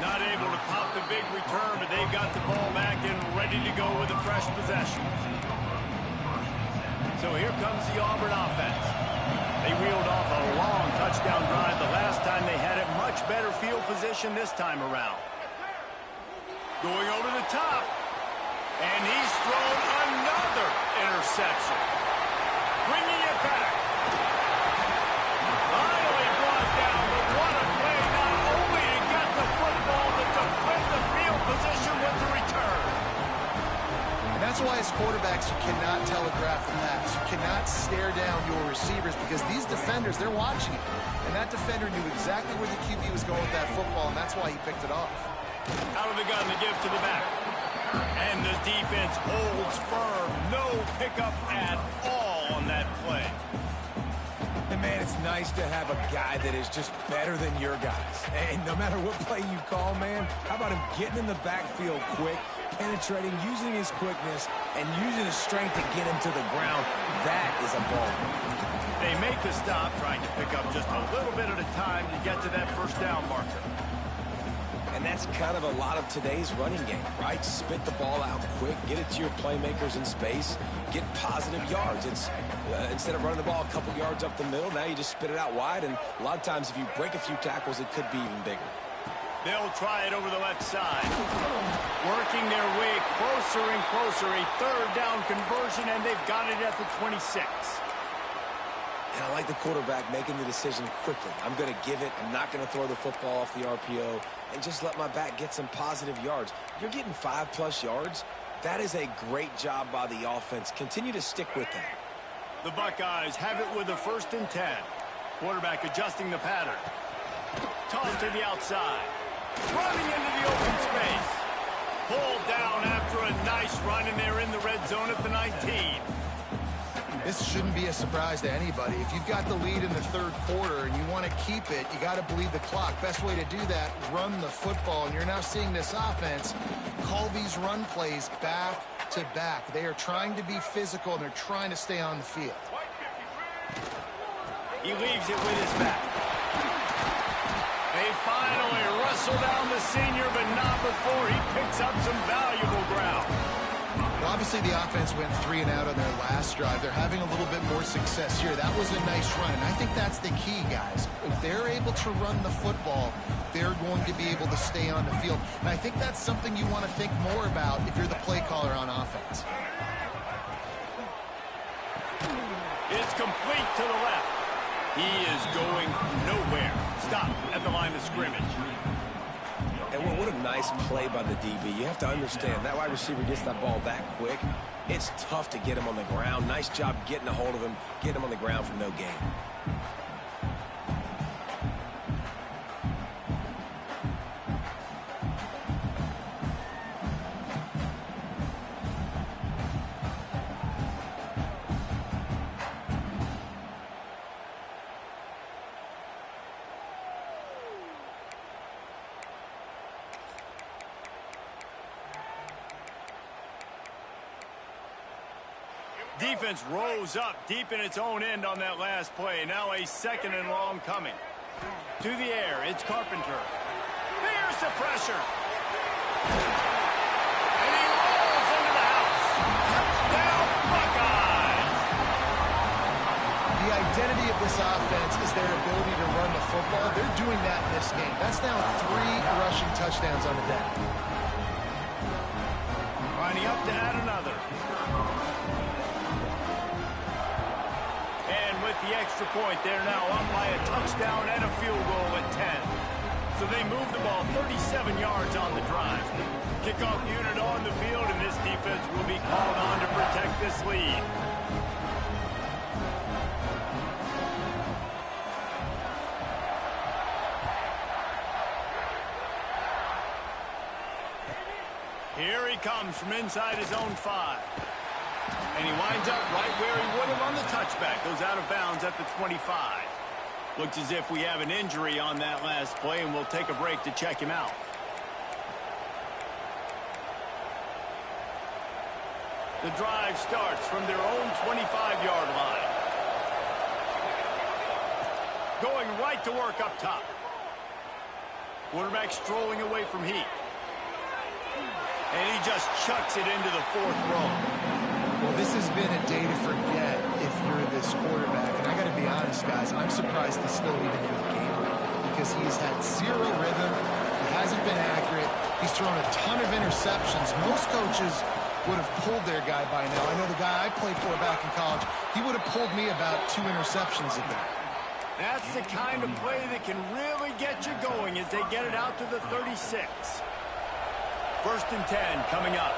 Not able to pop the big return, but they've got the ball back and ready to go with a fresh possession. So here comes the Auburn offense. They reeled off a long touchdown drive the last time they had it. Much better field position this time around. Going over the top. And he's thrown another interception. Bringing it back. Finally brought down, but what a play. Not only to get the football, but to flip the field position with the return. And that's why as quarterbacks, you cannot telegraph the pass. You cannot stare down your receivers because these defenders, they're watching it. And that defender knew exactly where the QB was going with that football, and that's why he picked it off. Out of the gun, the give to the back. And the defense holds firm. No pickup at all on that play. And, man, it's nice to have a guy that is just better than your guys. And no matter what play you call, man, how about him getting in the backfield quick, penetrating, using his quickness, and using his strength to get him to the ground. That is a ball. They make the stop, trying to pick up just a little bit at a time to get to that 1st down marker. And that's kind of a lot of today's running game, right? Spit the ball out quick, get it to your playmakers in space, get positive yards. It's instead of running the ball a couple yards up the middle, now you just spit it out wide, and a lot of times if you break a few tackles, it could be even bigger. They'll try it over the left side. Working their way closer and closer. A 3rd down conversion, and they've got it at the 26. And I like the quarterback making the decision quickly. I'm going to give it. I'm not going to throw the football off the RPO and just let my back get some positive yards. You're getting 5+ yards. That is a great job by the offense. Continue to stick with that. The Buckeyes have it with a 1st and 10. Quarterback adjusting the pattern. Toss to the outside. Running into the open space. Pulled down after a nice run, and they're in the red zone at the 19. This shouldn't be a surprise to anybody. If you've got the lead in the 3rd quarter and you want to keep it, you got to bleed the clock. Best way to do that, run the football. And you're now seeing this offense call these run plays back to back. They are trying to be physical, and they're trying to stay on the field. He leaves it with his back. They finally wrestle down the senior, but not before he picks up some valuable ground. Well, obviously, the offense went 3 and out on their last drive. They're having a little bit more success here. That was a nice run, and I think that's the key, guys. If they're able to run the football, they're going to be able to stay on the field. And I think that's something you want to think more about if you're the play caller on offense. It's complete to the left. He is going nowhere. Stop at the line of scrimmage. And what a nice play by the DB. You have to understand, that wide receiver gets that ball that quick. It's tough to get him on the ground. Nice job getting a hold of him, getting him on the ground for no gain. defense rose up deep in its own end on that last play. Now a 2nd and long coming. To the air, it's Carpenter. Here's the pressure. And he rolls into the house. Touchdown, Buckeyes. The identity of this offense is their ability to run the football. They're doing that in this game. That's now 3 rushing touchdowns on the day. Lining up to add another. And with the extra point, they're now up by a touchdown and a field goal at 10. So they move the ball 37 yards on the drive. Kickoff unit on the field, and this defense will be called on to protect this lead. Here he comes from inside his own 5. And he winds up right where he would have on the touchback. Goes out of bounds at the 25. Looks as if we have an injury on that last play, and we'll take a break to check him out. The drive starts from their own 25-yard line. Going right to work up top. Quarterback strolling away from heat. And he just chucks it into the 4th row. Well, this has been a day to forget if you're this quarterback. And I got to be honest, guys, I'm surprised he's still even in the game right now because he's had 0 rhythm. He hasn't been accurate. He's thrown a ton of interceptions. Most coaches would have pulled their guy by now. I know the guy I played for back in college, he would have pulled me about 2 interceptions ago. That's the kind of play that can really get you going as they get it out to the 36. 1st and 10 coming up.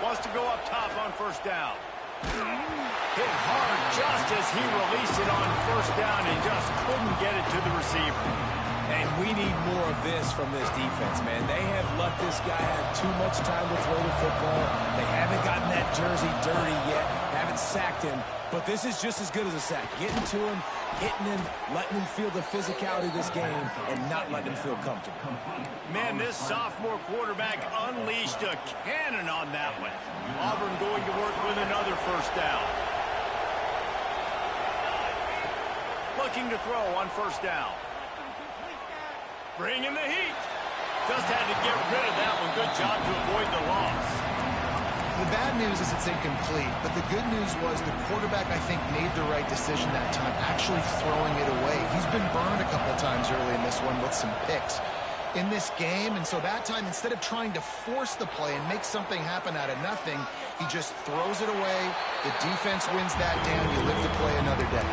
Wants to go up top on 1st down. Hit hard just as he released it on 1st down and just couldn't get it to the receiver. And we need more of this from this defense, man. They have let this guy have too much time to throw the football. They haven't gotten that jersey dirty yet, haven't sacked him. But this is just as good as a sack. Getting to him, hitting him, letting him feel the physicality of this game, and not letting him feel comfortable. Man, this sophomore quarterback unleashed a cannon on that one. Auburn going to work with another 1st down. Looking to throw on 1st down. Bringing the heat. Just had to get rid of that one. Good job to avoid the loss. The bad news is it's incomplete, but the good news was the quarterback, I think, made the right decision that time, actually throwing it away. He's been burned a couple of times early in this one with some picks in this game, and so that time, instead of trying to force the play and make something happen out of nothing, he just throws it away. The defense wins that down. You live to play another day.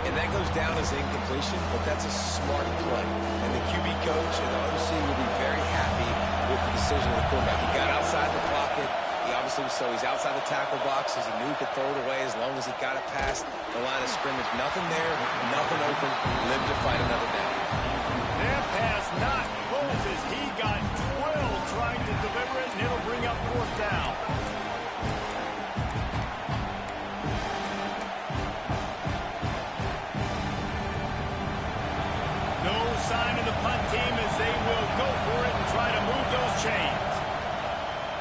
And that goes down as incompletion, but that's a smart play. And the QB coach and the OC will be very happy with the decision of the quarterback. He got outside the pocket. He obviously, so he's outside the tackle box. He knew he could throw it away as long as he got it past the line of scrimmage. Nothing there, nothing open. Live to fight another down. That pass not close as he got drilled trying to deliver it, and it'll bring up 4th down. No sign of the punt team as they will go for it and try to move those chains.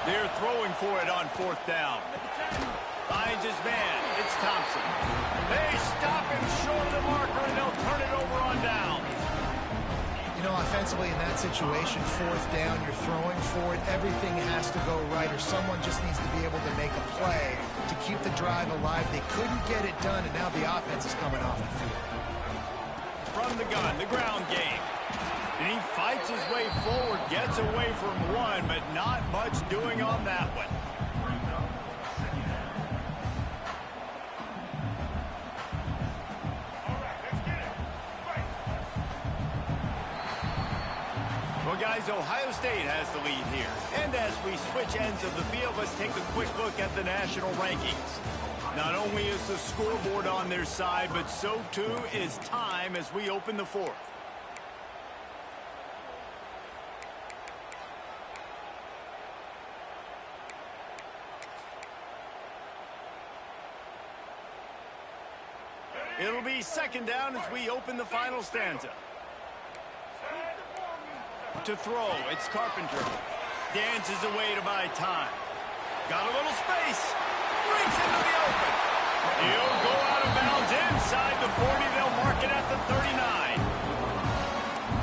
They're throwing for it on 4th down. Finds his man. It's Thompson. They stop him short of the marker, and they'll turn it over on downs. You know, offensively in that situation, 4th down, you're throwing for it. Everything has to go right, or someone just needs to be able to make a play to keep the drive alive. They couldn't get it done, and now the offense is coming off the field. From the gun, the ground game. And he fights his way forward, gets away from one, but not much doing on that one. Well, guys, Ohio State has the lead here. And as we switch ends of the field, let's take a quick look at the national rankings. Not only is the scoreboard on their side, but so too is time as we open the 4th. It'll be 2nd down as we open the final stanza. To throw, it's Carpenter. Dances away to buy time. Got a little space. Reach into the open. He'll go out of bounds inside the 40. They'll mark it at the 39.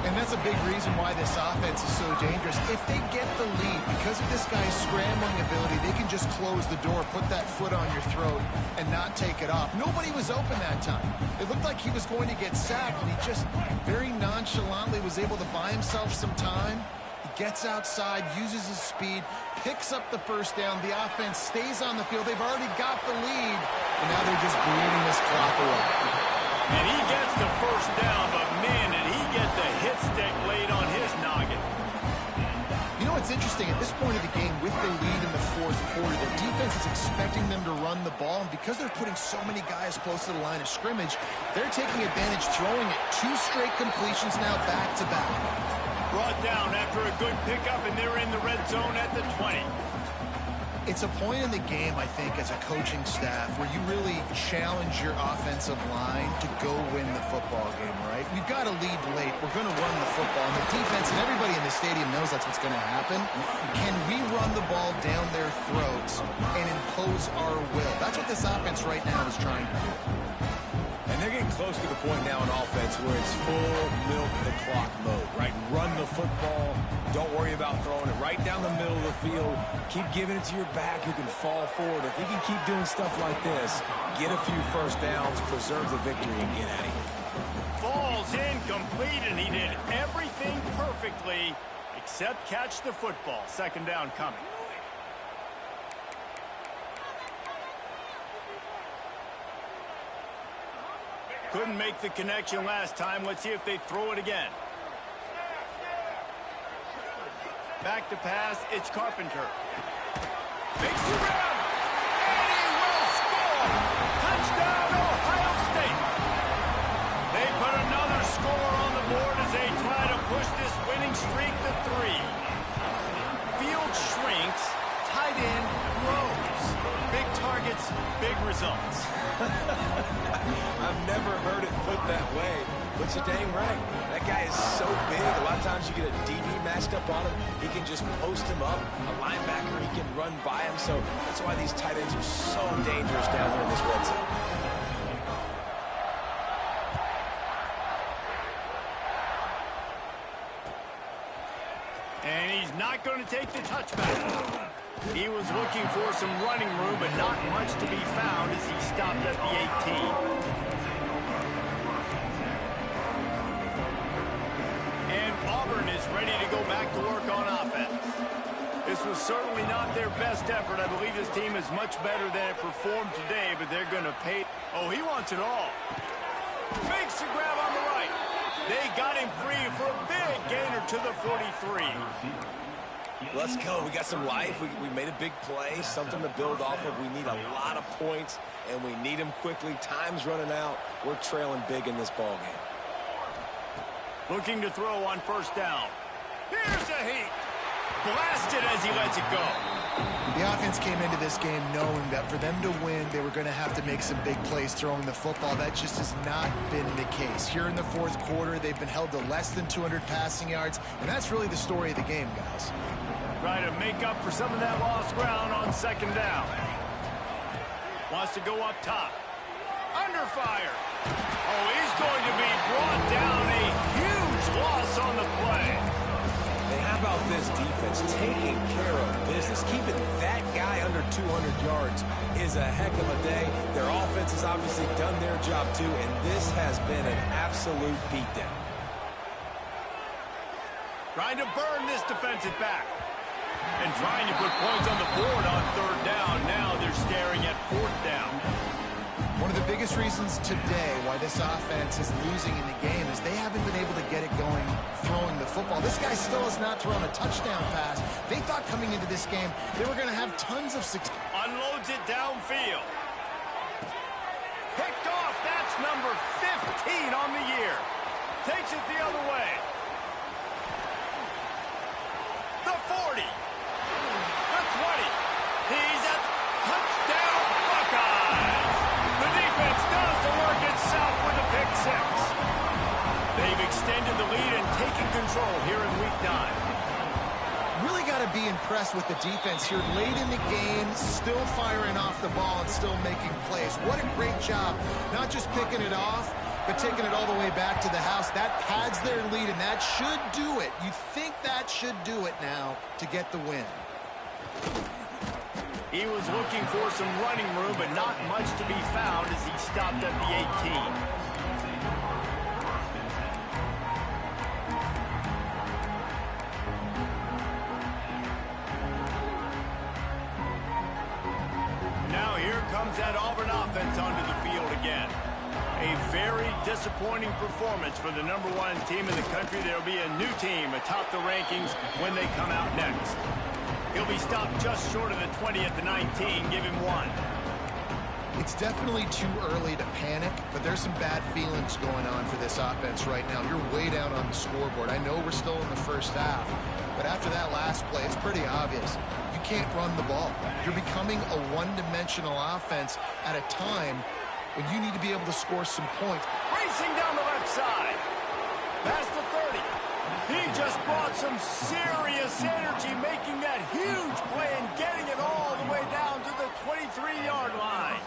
And that's a big reason why this offense is so dangerous. If they get the lead, because of this guy's scrambling ability, they can just close the door, put that foot on your throat, and not take it off. Nobody was open that time. It looked like he was going to get sacked, and he just very nonchalantly was able to buy himself some time. He gets outside, uses his speed, picks up the first down. The offense stays on the field. They've already got the lead, and now they're just bleeding this clock away. And he gets the first down, but man, did he get the hit stick laid on his noggin. You know what's interesting? At this point of the game, with the lead in the fourth quarter, the defense is expecting them to run the ball, and because they're putting so many guys close to the line of scrimmage, they're taking advantage, throwing it 2 straight completions now back-to-back. Brought down after a good pickup, and they're in the red zone at the 20. It's a point in the game, I think, as a coaching staff, where you really challenge your offensive line to go win the football game, right? We've got to lead late. We're going to run the football. And the defense and everybody in the stadium knows that's what's going to happen. Can we run the ball down their throats and impose our will? That's what this offense right now is trying to do. And they're getting close to the point now in offense where it's full milk the clock mode, right? Run the football. Don't worry about throwing it right down the middle of the field. Keep giving it to your back who can fall forward. If he can keep doing stuff like this, get a few first downs, preserve the victory, and get out of here. Falls incomplete, and he did everything perfectly except catch the football. Second down coming. Couldn't make the connection last time. Let's see if they throw it again. Back to pass. It's Carpenter. Makes the run. And he will score. Touchdown, Ohio State. They put another score on the board as they try to push this winning streak to 3. Field shrinks. Tight end grows. Big targets, big results. I've never heard it put that way, but you're dang right. That guy is so big. A lot of times you get a DB matched up on him. He can just post him up. A linebacker, he can run by him. So that's why these tight ends are so dangerous down there in this red zone. And he's not going to take the touchback. He was looking for some running room, but not much to be found as he stopped at the 18. And Auburn is ready to go back to work on offense. This was certainly not their best effort. I believe this team is much better than it performed today, but they're going to pay. Oh, he wants it all. Makes the grab on the right. They got him free for a big gainer to the 43. Let's go. We got some life. We made a big play, something to build off of. We need a lot of points, and we need them quickly. Time's running out. We're trailing big in this ball game. Looking to throw on first down. Here's a heat. Blasted as he lets it go. The offense came into this game knowing that for them to win, they were going to have to make some big plays throwing the football. That just has not been the case. Here in the fourth quarter, they've been held to less than 200 passing yards, and that's really the story of the game, guys. Trying to make up for some of that lost ground on second down. Wants to go up top. Under fire. Oh, he's going to be brought down. A huge loss on the play. Hey, how about this defense taking care of business? Keeping that guy under 200 yards is a heck of a day. Their offense has obviously done their job too, and this has been an absolute beatdown. Trying to burn this defensive back. And trying to put points on the board on third down. Now they're staring at fourth down. One of the biggest reasons today why this offense is losing in the game is they haven't been able to get it going throwing the football. This guy still has not thrown a touchdown pass. They thought coming into this game they were going to have tons of success. Unloads it downfield. Picked off. That's number 15 on the year. Takes it the other way. The 40. The 20. He's at touchdown Buckeyes. The defense does the work itself with a pick six. They've extended the lead and taken control here in week 9. Really got to be impressed with the defense here late in the game, still firing off the ball and still making plays. What a great job, not just picking it off, but taking it all the way back to the house. That pads their lead, and that should do it. You think that should do it now to get the win. He was looking for some running room, but not much to be found as he stopped at the 18. That Auburn offense onto the field again. A very disappointing performance for the #1 team in the country. There'll be a new team atop the rankings when they come out next. He'll be stopped just short of the 20 at the 19. Give him 1. It's definitely too early to panic, but there's some bad feelings going on for this offense right now. You're way down on the scoreboard. I know we're still in the first half, but after that last play, it's pretty obvious. You can't run the ball. You're becoming a one-dimensional offense at a time when you need to be able to score some points. Racing down the left side. Past the 30. He just brought some serious energy, making that huge play and getting it all the way down to the 23-yard line.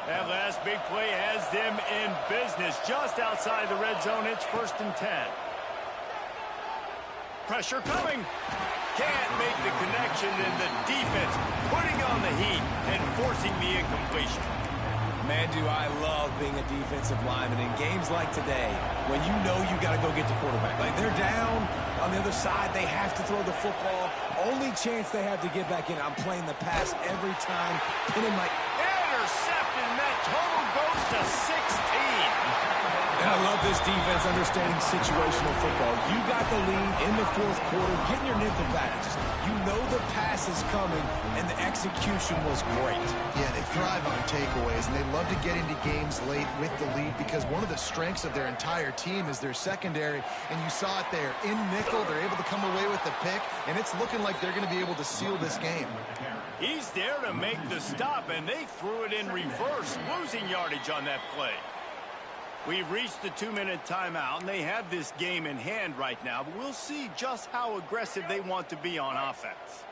That last big play has them in business just outside the red zone. It's 1st and 10. Pressure coming. Can't make the connection, and the defense putting on the heat and forcing the incompletion. Man, do I love being a defensive lineman in games like today when you know you got to go get the quarterback. Like, they're down on the other side. They have to throw the football. Only chance they have to get back in. I'm playing the pass every time. Pinning my... Intercepted, and that total goes to 16. And I love this defense understanding situational football. You got the lead in the 4th quarter, getting your nickel packages. You know the pass is coming, and the execution was great. Yeah, they thrive on takeaways, and they love to get into games late with the lead because one of the strengths of their entire team is their secondary, and you saw it there. In nickel, they're able to come away with the pick, and it's looking like they're going to be able to seal this game. He's there to make the stop, and they threw it in reverse, losing yardage on that play. We've reached the 2-minute timeout, and they have this game in hand right now, but we'll see just how aggressive they want to be on offense.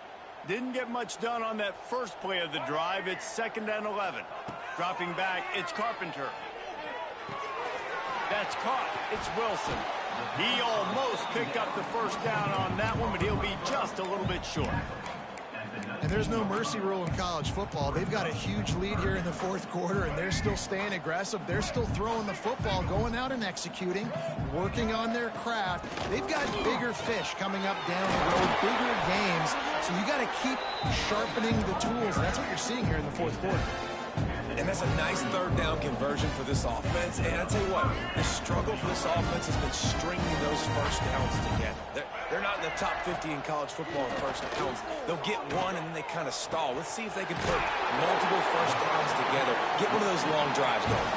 Didn't get much done on that first play of the drive. It's 2nd and 11. Dropping back, it's Carpenter. That's caught. It's Wilson. He almost picked up the first down on that one, but he'll be just a little bit short. And there's no mercy rule in college football. They've got a huge lead here in the 4th quarter, and they're still staying aggressive. They're still throwing the football, going out and executing, working on their craft. They've got bigger fish coming up down the road, bigger games. So you got to keep sharpening the tools. And that's what you're seeing here in the 4th quarter. And that's a nice 3rd down conversion for this offense. And I tell you what, the struggle for this offense has been stringing those first downs together. They're not in the top 50 in college football in first downs. They'll get one, and then they kind of stall. Let's see if they can put multiple first downs together, get one of those long drives going.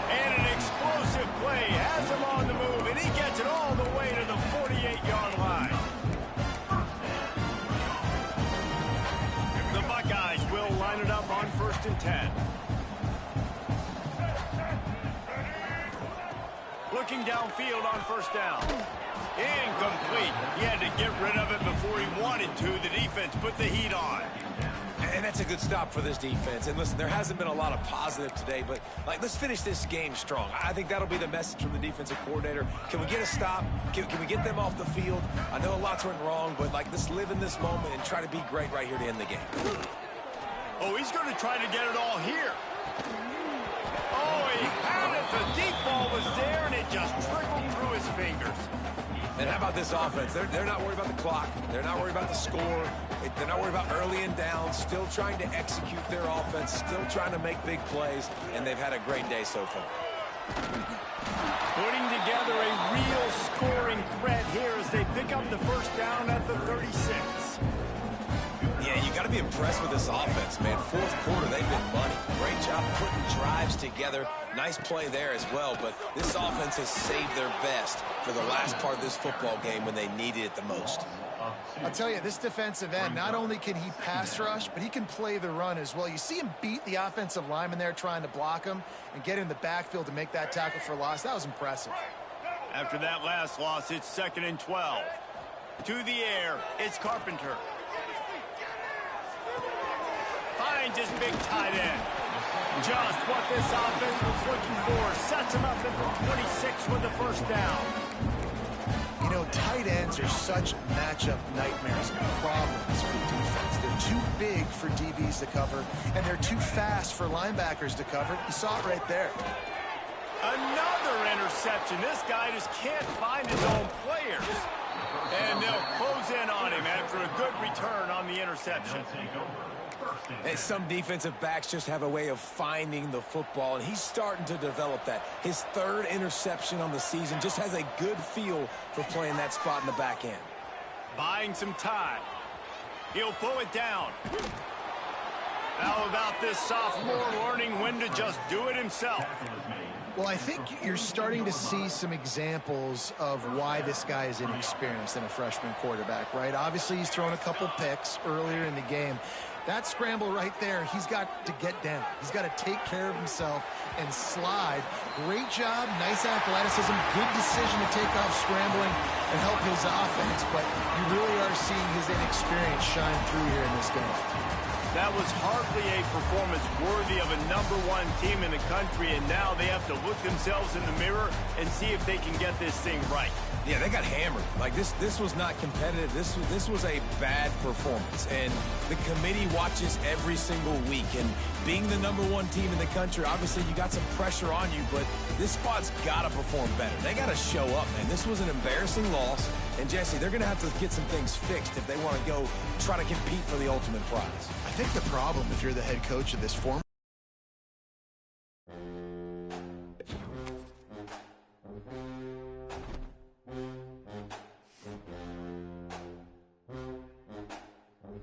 And an explosive play has him on the move, and he gets it all the way to the 48-yard line. The Buckeyes will line it up on 1st and 10. Looking downfield on 1st down. Incomplete. He had to get rid of it before he wanted to. The defense put the heat on. And that's a good stop for this defense. And listen, there hasn't been a lot of positive today, but let's finish this game strong. I think that'll be the message from the defensive coordinator. Can we get a stop? Can we get them off the field? I know a lot's went wrong, but let's live in this moment and try to be great right here to end the game. Oh, he's going to try to get it all here. Oh, he had it. The deep ball was there, and it just trickled through his fingers. And how about this offense? They're not worried about the clock. They're not worried about the score. They're not worried about early and down. Still trying to execute their offense. Still trying to make big plays. And they've had a great day so far. Putting together a real scoring threat here as they pick up the first down at the 36. Yeah, you got to be impressed with this offense, man. 4th quarter, they've been money. Great job putting drives together. Nice play there as well, but this offense has saved their best for the last part of this football game when they needed it the most. I'll tell you, this defensive end, not only can he pass rush, but he can play the run as well. You see him beat the offensive lineman there trying to block him and get in the backfield to make that tackle for loss. That was impressive. After that last loss, it's 2nd and 12. To the air, it's Carpenter. Finds his big tight end. Just what this offense was looking for. Sets him up at the 26 with the first down. You know, tight ends are such matchup nightmares and problems for defense. They're too big for DBs to cover, and they're too fast for linebackers to cover. You saw it right there. Another interception. This guy just can't find his own players. And they'll close in on him after a good return on the interception. And some defensive backs just have a way of finding the football, and he's starting to develop that. His third interception on the season, just has a good feel for playing that spot in the back end. Buying some time. He'll pull it down. How about this sophomore learning when to just do it himself? Well, I think you're starting to see some examples of why this guy is inexperienced in a freshman quarterback, right? Obviously, he's thrown a couple picks earlier in the game. That scramble right there, he's got to get down. He's got to take care of himself and slide. Great job, nice athleticism, good decision to take off scrambling and help his offense, but you really are seeing his inexperience shine through here in this game. That was hardly a performance worthy of a #1 team in the country, and now they have to look themselves in the mirror and see if they can get this thing right. Yeah, they got hammered. Like, this was not competitive. This was a bad performance, and the committee watches every single week. And being the #1 team in the country, obviously you got some pressure on you, but this squad's got to perform better. They got to show up, man. This was an embarrassing loss, and Jesse, they're going to have to get some things fixed if they want to go try to compete for the ultimate prize. I think the problem, if you're the head coach of this former